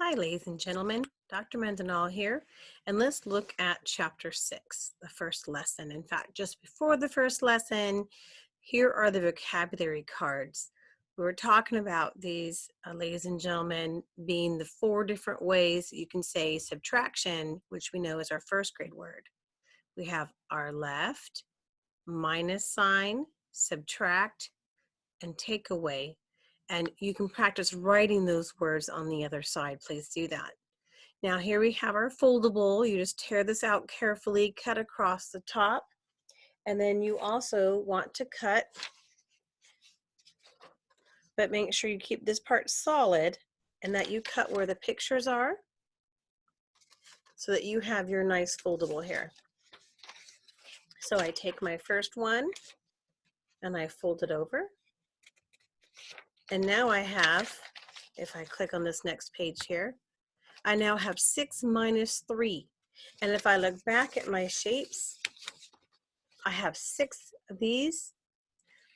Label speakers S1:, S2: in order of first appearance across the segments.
S1: Hi, ladies and gentlemen. Dr. Mendenall here, and let's look at Chapter 6, the first lesson. In fact, just before the first lesson, here are the vocabulary cards. We were talking about these, ladies and gentlemen, being the 4 different ways you can say subtraction, which we know is our first grade word. We have our left, minus sign, subtract, and take away. And you can practice writing those words on the other side. Please do that. Now here we have our foldable. You just tear this out carefully, cut across the top. And then you also want to cut, but make sure you keep this part solid and that you cut where the pictures are so that you have your nice foldable here. So I take my first one and I fold it over. And now I have, if I click on this next page here, I now have 6 minus 3. And if I look back at my shapes, I have 6 of these.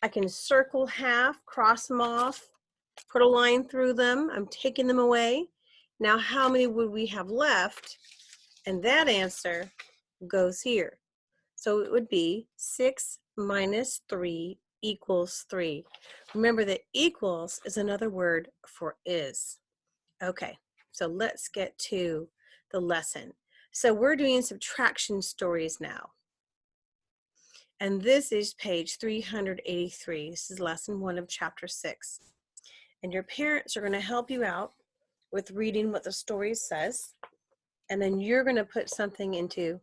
S1: I can circle half, cross them off, put a line through them. I'm taking them away. Now, how many would we have left? And that answer goes here. So it would be 6 minus 3 equals 3. Remember that equals is another word for is. Okay, so let's get to the lesson. So we're doing subtraction stories now. And this is page 383. This is lesson 1 of chapter 6. And your parents are going to help you out with reading what the story says. And then you're going to put something into,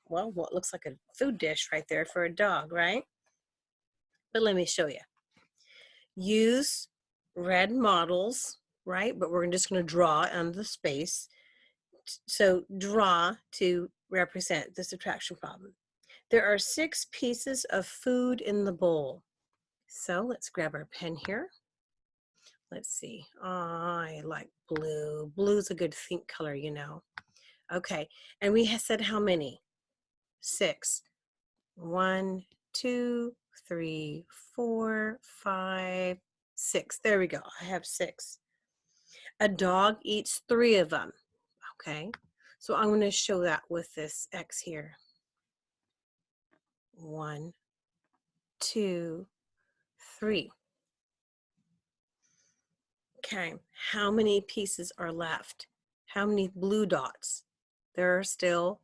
S1: well, what looks like a food dish right there for a dog, right? But let me show you. Use red models, right? But we're just going to draw on the space. So draw to represent the subtraction problem. There are 6 pieces of food in the bowl. So let's grab our pen here. Let's see. I like blue. Blue's a good think color, you know. Okay, and we said how many? 6. 1, 2, 3, 4, 5, 6. There we go. I have 6. A dog eats 3 of them. Okay, so I'm going to show that with this X here. 1, 2, 3. Okay, how many pieces are left? How many blue dots? There are still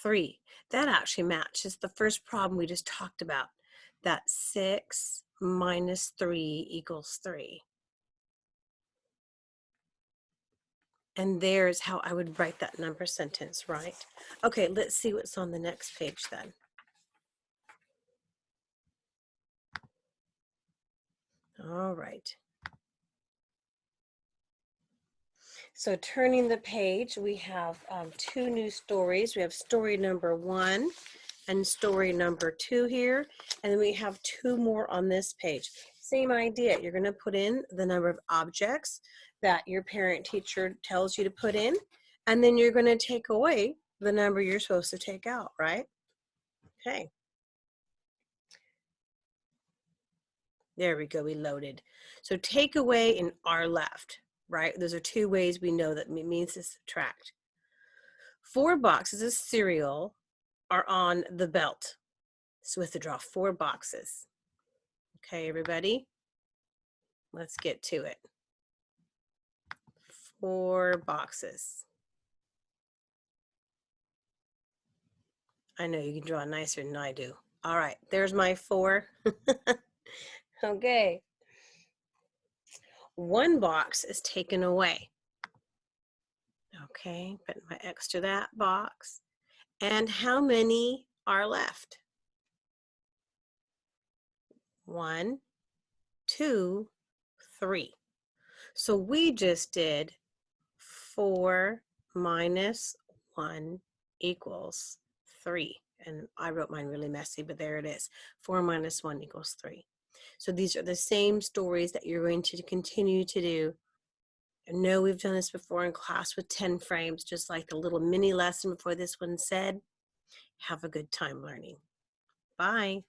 S1: 3. That actually matches the first problem we just talked about. That 6 minus 3 equals 3. And there's how I would write that number sentence, right? Okay, let's see what's on the next page then. All right. So turning the page, we have 2 new stories. We have story number 1 and story number 2 here. And then we have 2 more on this page. Same idea. You're going to put in the number of objects that your parent teacher tells you to put in. And then you're going to take away the number you're supposed to take out, right? Okay. There we go. We loaded. So take away and are left, right? Those are 2 ways we know that it means to subtract. 4 boxes of cereal are on the belt. So we have to draw 4 boxes. Okay, everybody? Let's get to it. 4 boxes. I know you can draw nicer than I do. All right, there's my 4. Okay. 1 box is taken away. Okay, put my X to that box. And how many are left? 1, 2, 3. So we just did 4 minus 1 equals 3. And I wrote mine really messy, but there it is. 4 minus 1 equals 3. So these are the same stories that you're going to continue to do. I know we've done this before in class with 10 frames, just like the little mini lesson before this one said. Have a good time learning. Bye.